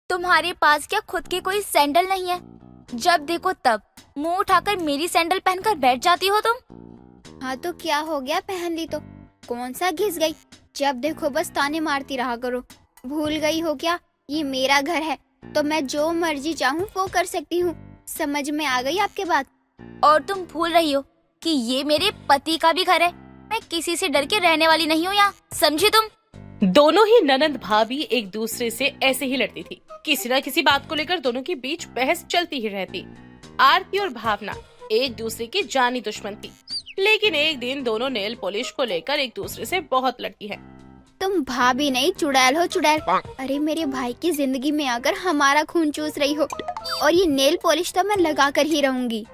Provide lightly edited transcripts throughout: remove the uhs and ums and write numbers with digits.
तुम्हारे पास क्या खुद के कोई सैंडल नहीं है? जब देखो तब मुंह उठाकर मेरी सैंडल पहनकर बैठ जाती हो तुम। हाँ तो क्या हो गया, पहन ली तो कौन सा घिस गई। जब देखो बस ताने मारती रहा करो। भूल गई हो क्या, ये मेरा घर है तो मैं जो मर्जी चाहूँ वो कर सकती हूँ। समझ में आ गई आपके बात? और तुम भूल रही हो कि ये मेरे पति का भी घर है। मैं किसी से डर के रहने वाली नहीं हूँ यहाँ, समझी तुम? दोनों ही ननंद भाभी एक दूसरे से ऐसे ही लड़ती थी। किसी न किसी बात को लेकर दोनों के बीच बहस चलती ही रहती। आरती और भावना एक दूसरे की जानी दुश्मन थी, लेकिन एक दिन दोनों नेल पॉलिश को लेकर एक दूसरे से बहुत लड़ती है। तुम भाभी नहीं चुड़ैल हो, चुड़ैल। अरे मेरे भाई की जिंदगी में आकर हमारा खून चूस रही हो, और ये नेल पॉलिश तो मैं लगा कर ही रहूंगी।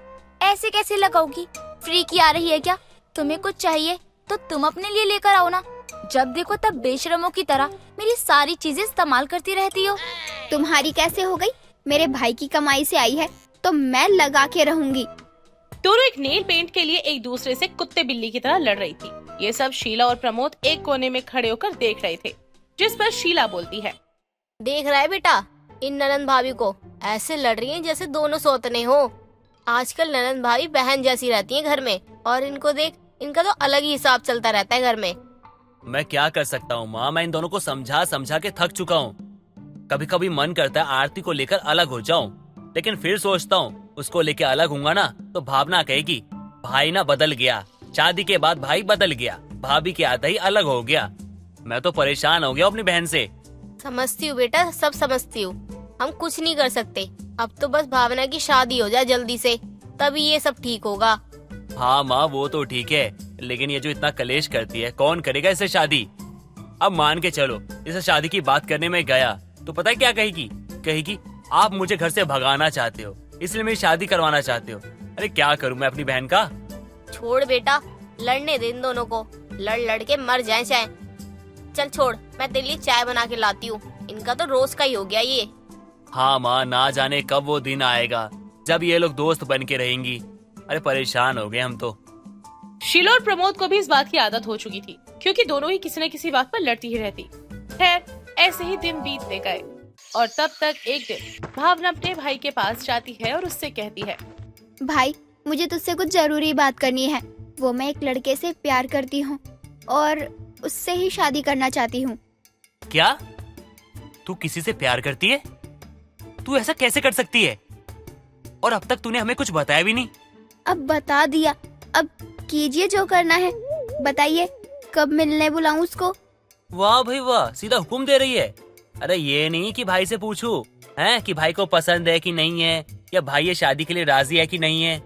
ऐसे कैसे लगाओगी? फ्री की आ रही है क्या? तुम्हें कुछ चाहिए तो तुम अपने लिए लेकर आओ ना। जब देखो तब बेशरमों की तरह मेरी सारी चीजें इस्तेमाल करती रहती हो। तुम्हारी कैसे हो गई? मेरे भाई की कमाई से आई है तो मैं लगा के रहूंगी। दोनों एक नेल पेंट के लिए एक दूसरे से कुत्ते बिल्ली की तरह लड़ रही थी। ये सब शीला और प्रमोद एक कोने में खड़े होकर देख रहे थे, जिस पर शीला बोलती है, देख रहा है बेटा, इन ननंद भाभी को ऐसे लड़ रही हैं जैसे दोनों सौतने हो। आजकल ननंद भाभी बहन जैसी रहती हैं घर में, और इनको देख, इनका तो अलग ही हिसाब चलता रहता है घर में। मैं क्या कर सकता हूँ माँ, मैं इन दोनों को समझा समझा के थक चुका हूँ। कभी कभी मन करता है आरती को लेकर अलग हो जाऊं, लेकिन फिर सोचता हूँ उसको लेकर अलग होऊंगा ना तो भावना कहेगी भाई ना बदल गया, शादी के बाद भाई बदल गया, भाभी के आते ही अलग हो गया। मैं तो परेशान हो गया अपनी बहन से। समझती हूँ बेटा, सब समझती हूँ। हम कुछ नहीं कर सकते। अब तो बस भावना की शादी हो जाए जल्दी से, तभी ये सब ठीक होगा। हाँ माँ वो तो ठीक है, लेकिन ये जो इतना कलेश करती है, कौन करेगा इससे शादी? अब मान के चलो इसे शादी की बात करने में गया तो पता है क्या कहेगी? कहेगी आप मुझे घर से भगाना चाहते हो, इसलिए मेरी शादी करवाना चाहते हो। अरे क्या करूँ मैं अपनी बहन का? छोड़ बेटा, लड़ने दे इन दोनों को, लड़ लड़ के मर जाए चाहे। चल छोड़, मैं तेरे लिए चाय बना के लाती हूँ। इनका तो रोज का ही हो गया ये। हाँ माँ, ना जाने कब वो दिन आएगा जब ये लोग दोस्त बन के रहेंगी। अरे परेशान हो गए हम तो। शीला और प्रमोद को भी इस बात की आदत हो चुकी थी, क्योंकि दोनों ही किसी न किसी बात पर लड़ती ही रहती। खैर ऐसे ही दिन बीतते गए, और तब तक एक दिन भावना अपने भाई के पास जाती है और उससे कहती है, भाई मुझे तुझसे कुछ जरूरी बात करनी है। वो मैं एक लड़के से प्यार करती हूँ और उससे ही शादी करना चाहती हूँ। क्या तू किसी से प्यार करती है? तू ऐसा कैसे कर सकती है? और अब तक तूने हमें कुछ बताया भी नहीं। अब बता दिया, अब कीजिए जो करना है। बताइए कब मिलने बुलाऊं उसको? वाह भाई वाह, सीधा हुक्म दे रही है। अरे ये नहीं कि भाई से पूछूं हैं कि भाई को पसंद है कि नहीं है, या भाई ये शादी के लिए राजी है कि नहीं है।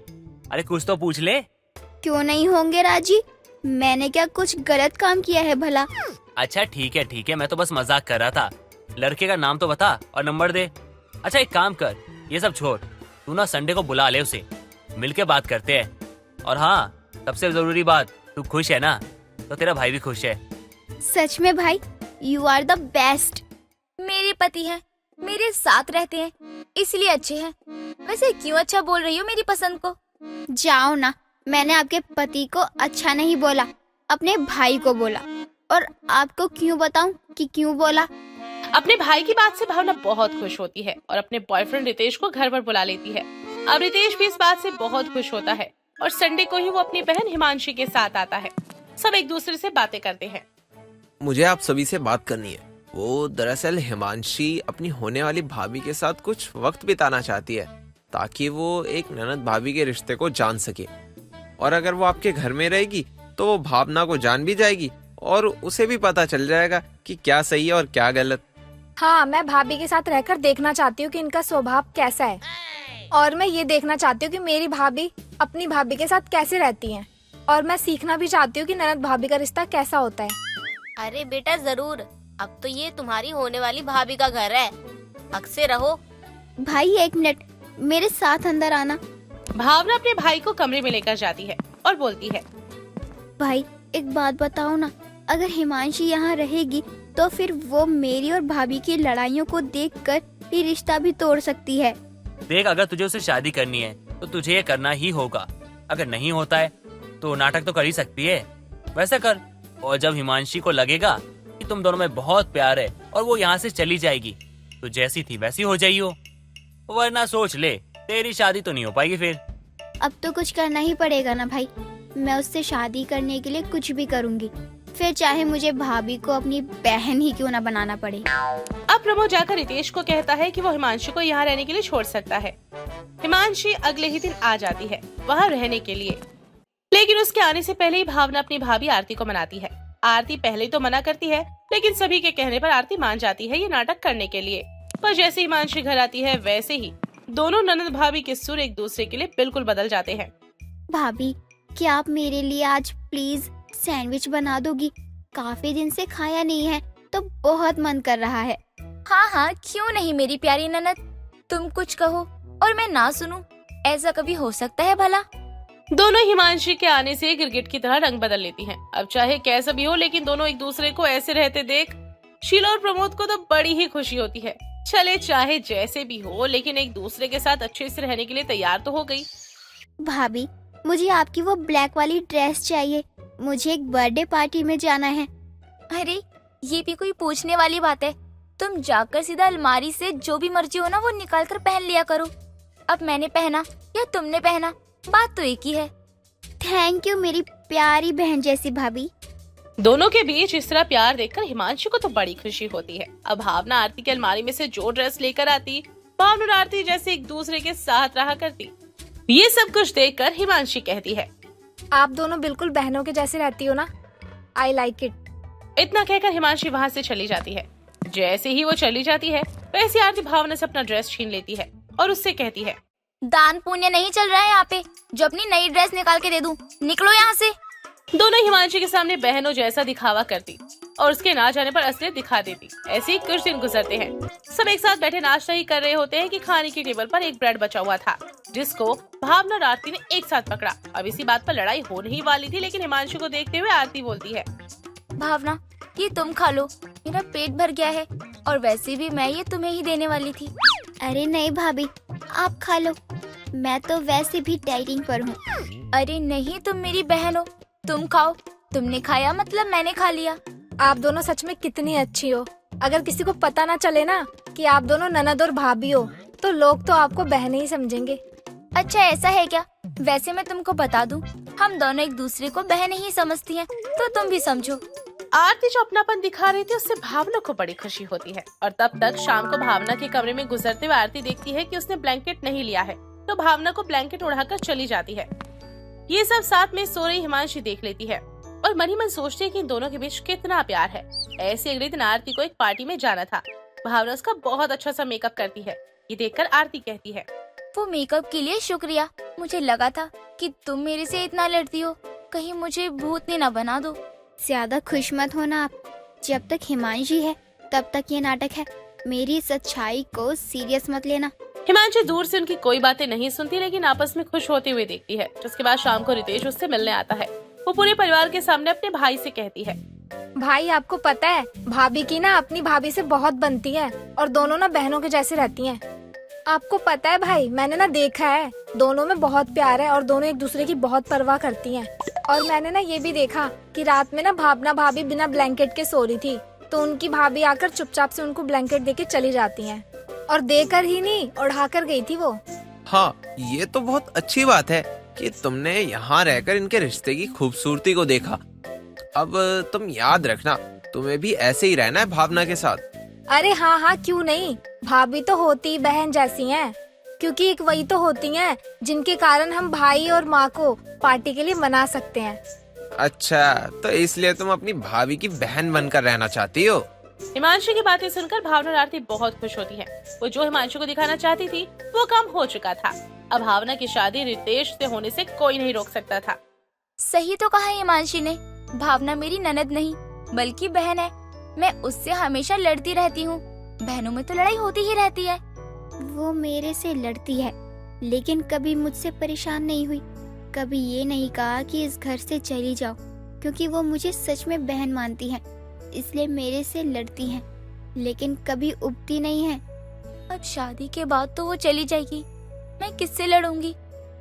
अरे कुछ तो पूछ ले। क्यों नहीं होंगे राजी? मैंने क्या कुछ गलत काम किया है भला? अच्छा ठीक है, मैं तो बस मजाक कर रहा था। लड़के का नाम तो बता और नंबर दे। अच्छा एक काम कर, ये सब छोड़, तू ना संडे को बुला ले उसे, मिलके बात करते हैं। और हाँ सबसे जरूरी बात, तू खुश है ना? तो तेरा भाई भी खुश है। सच में भाई, यू आर द बेस्ट। मेरे पति हैं, मेरे साथ रहते हैं, इसलिए अच्छे हैं। वैसे क्यों अच्छा बोल रही हो मेरी पसंद को? जाओ ना, मैंने आपके पति को अच्छा नहीं बोला, अपने भाई को बोला। और आपको क्यों बताऊं कि क्यों बोला? अपने भाई की बात से भावना बहुत खुश होती है और अपने बॉयफ्रेंड रितेश को घर पर बुला लेती है। अब रितेश भी इस बात से बहुत खुश होता है, और संडे को ही वो अपनी बहन हिमांशी के साथ आता है। सब एक दूसरे से बातें करते हैं। मुझे आप सभी से बात करनी है। वो दरअसल हिमांशी अपनी होने वाली भाभी के साथ कुछ वक्त बिताना चाहती है, ताकि वो एक ननद भाभी के रिश्ते को जान सके। और अगर वो आपके घर में रहेगी तो वो भावना को जान भी जाएगी, और उसे भी पता चल जाएगा कि क्या सही है और क्या गलत। हाँ, मैं भाभी के साथ रहकर देखना चाहती हूँ कि इनका स्वभाव कैसा है, और मैं ये देखना चाहती हूँ कि मेरी भाभी अपनी भाभी के साथ कैसे रहती हैं, और मैं सीखना भी चाहती हूँ कि ननद भाभी का रिश्ता कैसा होता है। अरे बेटा जरूर, अब तो ये तुम्हारी होने वाली भाभी का घर है, हक से रहो। भाई एक मिनट, मेरे साथ अंदर आना। भावना अपने भाई को कमरे में लेकर जाती है और बोलती है, भाई एक बात बताओ ना, अगर हिमांशी यहाँ रहेगी तो फिर वो मेरी और भाभी की लड़ाइयों को देखकर ये रिश्ता भी तोड़ सकती है। देख, अगर तुझे उससे शादी करनी है तो तुझे ये करना ही होगा। अगर नहीं होता है तो नाटक तो कर ही सकती है, वैसा कर। और जब हिमांशी को लगेगा कि तुम दोनों में बहुत प्यार है और वो यहाँ से चली जाएगी, तो जैसी थी वैसी हो जाइयो, वरना सोच ले तेरी शादी तो नहीं हो पाएगी फिर। अब तो कुछ करना ही पड़ेगा ना भाई, मैं उससे शादी करने के लिए कुछ भी करूंगी, फिर चाहे मुझे भाभी को अपनी बहन ही क्यों ना बनाना पड़े। अब प्रमोद जाकर रितेश को कहता है कि वो हिमांशी को यहाँ रहने के लिए छोड़ सकता है। हिमांशी अगले ही दिन आ जाती है वहाँ रहने के लिए, लेकिन उसके आने से पहले ही भावना अपनी भाभी आरती को मनाती है। आरती पहले तो मना करती है, लेकिन सभी के कहने पर आरती मान जाती है ये नाटक करने के लिए। पर जैसे हिमांशी घर आती है वैसे ही दोनों ननद भाभी के सुर एक दूसरे के लिए बिल्कुल बदल जाते हैं। भाभी, क्या आप मेरे लिए आज प्लीज सैंडविच बना दोगी? काफी दिन से खाया नहीं है तो बहुत मन कर रहा है। हाँ हाँ, क्यों नहीं मेरी प्यारी ननद, तुम कुछ कहो और मैं ना सुनूं, ऐसा कभी हो सकता है भला? दोनों हिमांशी के आने से गिरगिट की तरह रंग बदल लेती हैं। अब चाहे कैसा भी हो, लेकिन दोनों एक दूसरे को ऐसे रहते देख शीला और प्रमोद को तो बड़ी ही खुशी होती है। चले चाहे जैसे भी हो, लेकिन एक दूसरे के साथ अच्छे से रहने के लिए तैयार तो हो गई। भाभी, मुझे आपकी वो ब्लैक वाली ड्रेस चाहिए, मुझे एक बर्थडे पार्टी में जाना है। अरे ये भी कोई पूछने वाली बात है? तुम जाकर सीधा अलमारी से जो भी मर्जी हो ना वो निकाल कर पहन लिया करो। अब मैंने पहना या तुमने पहना, बात तो एक ही है। थैंक यू मेरी प्यारी बहन जैसी भाभी। दोनों के बीच इस तरह प्यार देखकर हिमांशु को तो बड़ी खुशी होती है। अब भावना आरती के अलमारी में से जो ड्रेस लेकर आती, भावना और आरती जैसे एक दूसरे के साथ रहा करती। ये सब कुछ देखकर हिमांशी कहती है, आप दोनों बिल्कुल बहनों के जैसे रहती हो ना, आई लाइक इट। इतना कहकर हिमांशी वहाँ से चली जाती है। जैसे ही वो चली जाती है वैसे आरती भावना से अपना ड्रेस छीन लेती है और उससे कहती है, दान पुण्य नहीं चल रहा है यहाँ पे जो अपनी नई ड्रेस निकाल के दे दूं, निकलो यहाँ से। दोनों हिमांशी के सामने बहनों जैसा दिखावा करती और उसके ना जाने पर असलियत दिखा देती। ऐसे ही कुछ दिन गुजरते हैं। सब एक साथ बैठे नाश्ता ही कर रहे होते हैं कि खाने की टेबल पर एक ब्रेड बचा हुआ था, जिसको भावना और आरती ने एक साथ पकड़ा। अब इसी बात पर लड़ाई होने ही वाली थी, लेकिन हिमांशु को देखते हुए आरती बोलती है, भावना ये तुम खा लो, मेरा पेट भर गया है और वैसे भी मैं ये तुम्हें ही देने वाली थी। अरे नहीं भाभी, आप खा लो, मैं तो वैसे भी डाइटिंग पर हूँ। अरे नहीं, तुम मेरी बहन हो, तुम खाओ। तुमने खाया मतलब मैंने खा लिया। आप दोनों सच में कितनी अच्छी हो। अगर किसी को पता ना चले ना कि आप दोनों ननद और भाभी हो तो लोग तो आपको बहनें ही समझेंगे। अच्छा ऐसा है क्या? वैसे मैं तुमको बता दूं, हम दोनों एक दूसरे को बहन ही समझती हैं, तो तुम भी समझो। आरती जो अपनापन दिखा रही थी उससे भावना को बड़ी खुशी होती है। और तब तक शाम को भावना के कमरे में गुजरते हुए आरती देखती है कि उसने ब्लैंकेट नहीं लिया है, तो भावना को ब्लैंकेट उड़ाकर चली जाती है। ये सब साथ में सो रही हिमांशी देख लेती है और मन ही मन सोचती है कि इन दोनों के बीच कितना प्यार है। ऐसे अगले दिन आरती को एक पार्टी में जाना था। भावना उसका बहुत अच्छा सा मेकअप करती है। ये देखकर आरती कहती है, वो मेकअप के लिए शुक्रिया। मुझे लगा था कि तुम मेरे से इतना लड़ती हो, कहीं मुझे भूतनी न बना दो। ज्यादा खुश मत होना आप, जब तक हिमांशी है तब तक ये नाटक है। मेरी सच्चाई को सीरियस मत लेना। हिमांशी दूर से उनकी कोई बातें नहीं सुनती, लेकिन आपस में खुश होते हुए देखती है। जिसके बाद शाम को रितेश उससे मिलने आता है। वो पूरे परिवार के सामने अपने भाई से कहती है, भाई आपको पता है भाभी की ना अपनी भाभी से बहुत बनती है और दोनों ना बहनों के जैसे रहती हैं। आपको पता है भाई, मैंने ना देखा है दोनों में बहुत प्यार है और दोनों एक दूसरे की बहुत परवाह करती हैं। और मैंने ना ये भी देखा कि रात में ना भावना भाभी बिना ब्लैंकेट के सो रही थी, तो उनकी भाभी आकर चुपचाप से उनको ब्लैंकेट देके चली जाती हैं और देकर ही नहीं उड़ाकर गई थी वो। हाँ, ये तो बहुत अच्छी बात है कि तुमने यहाँ रहकर इनके रिश्ते की खूबसूरती को देखा। अब तुम याद रखना, तुम्हें भी ऐसे ही रहना है भावना के साथ। अरे हाँ हाँ, क्यों नहीं, भाभी तो होती बहन जैसी हैं, क्योंकि एक वही तो होती हैं जिनके कारण हम भाई और माँ को पार्टी के लिए मना सकते हैं। अच्छा, तो इसलिए तुम अपनी भाभी की बहन बनकर रहना चाहती हो? हिमांशु की बातें सुनकर भावना और आरती बहुत खुश होती है। वो जो हिमांशु को दिखाना चाहती थी वो काम हो चुका था। अब भावना की शादी रितेश से होने से कोई नहीं रोक सकता था। सही तो कहा हिमांशी ने, भावना मेरी ननद नहीं बल्कि बहन है। मैं उससे हमेशा लड़ती रहती हूँ, बहनों में तो लड़ाई होती ही रहती है। वो मेरे से लड़ती है लेकिन कभी मुझसे परेशान नहीं हुई। कभी ये नहीं कहा कि इस घर से चली जाओ, क्योंकि वो मुझे सच में बहन मानती है, इसलिए मेरे से लड़ती हैं, लेकिन कभी उबती नहीं है। अब शादी के बाद तो वो चली जाएगी, मैं किससे लड़ूंगी?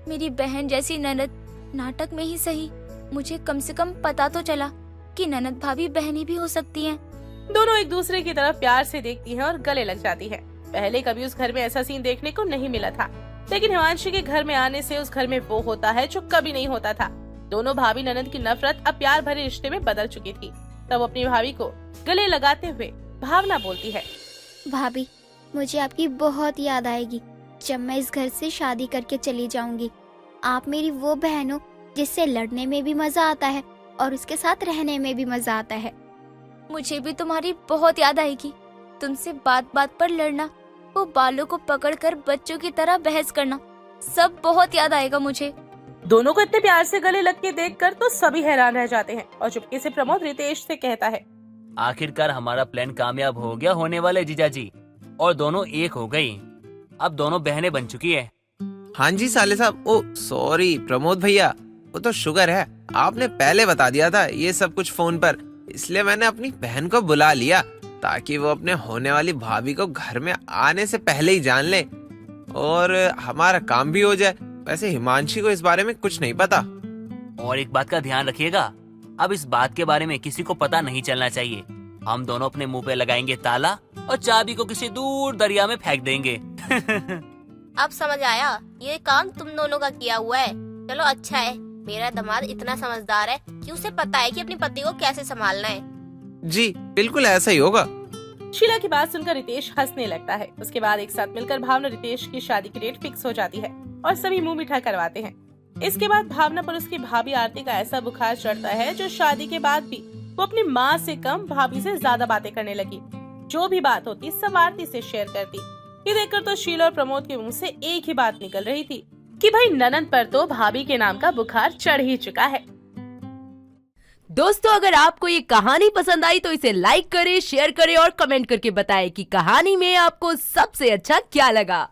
मेरी बहन जैसी ननद, नाटक में ही सही मुझे कम से कम पता तो चला कि ननद भाभी बहनी भी हो सकती हैं। दोनों एक दूसरे की तरफ प्यार से देखती हैं और गले लग जाती हैं। पहले कभी उस घर में ऐसा सीन देखने को नहीं मिला था, लेकिन हिमांशी के घर में आने से उस घर में वो होता है जो कभी नहीं होता था। दोनों भाभी ननद की नफरत अब प्यार भरे रिश्ते में बदल चुकी थी। तब अपनी भाभी को गले लगाते हुए भावना बोलती है, भाभी, मुझे आपकी बहुत याद आएगी जब मैं इस घर से शादी करके चली जाऊंगी। आप मेरी वो बहन हो जिससे लड़ने में भी मजा आता है और उसके साथ रहने में भी मजा आता है। मुझे भी तुम्हारी बहुत याद आएगी। तुमसे बात बात पर लड़ना, वो बालों को पकड़कर बच्चों की तरह बहस करना, सब बहुत याद आएगा मुझे। दोनों को इतने प्यार से गले लग के देखकर तो सभी हैरान रह जाते हैं और चुपके से प्रमोद रितेश से कहता है, आखिरकार हमारा प्लान कामयाब हो गया होने वाले जीजाजी, और दोनों एक हो गई। अब दोनों बहनें बन चुकी है। हाँ जी साले साहब, ओ सॉरी प्रमोद भैया, वो तो शुगर है, आपने पहले बता दिया था ये सब कुछ फोन पर, इसलिए मैंने अपनी बहन को बुला लिया ताकि वो अपने होने वाली भाभी को घर में आने से पहले ही जान ले और हमारा काम भी हो जाए। वैसे हिमांशी को इस बारे में कुछ नहीं पता। और एक बात का ध्यान रखिएगा, अब इस बात के बारे में किसी को पता नहीं चलना चाहिए। हम दोनों अपने मुंह पे लगाएंगे ताला और चाबी को किसी दूर दरिया में फेंक देंगे। अब समझ आया, ये काम तुम दोनों का किया हुआ है। चलो अच्छा है, मेरा दामाद इतना समझदार है कि उसे पता है कि अपनी पति को कैसे संभालना है। जी बिल्कुल ऐसा ही होगा। शीला की बात सुनकर रितेश हंसने लगता है। उसके बाद एक साथ मिलकर भावना रितेश की शादी की डेट फिक्स हो जाती है और सभी मुंह मीठा करवाते हैं। इसके बाद भावना पर उसकी भाभी आरती का ऐसा बुखार चढ़ता है जो शादी के बाद भी वो अपनी माँ से कम भाभी से ज्यादा बातें करने लगी। जो भी बात होती सब आरती से शेयर करती। ये देखकर तो शीला और प्रमोद के मुंह से एक ही बात निकल रही थी कि भाई ननद पर तो भाभी के नाम का बुखार चढ़ ही चुका है। दोस्तों, अगर आपको ये कहानी पसंद आई तो इसे लाइक करें, शेयर करें और कमेंट करके बताएं कि कहानी में आपको सबसे अच्छा क्या लगा।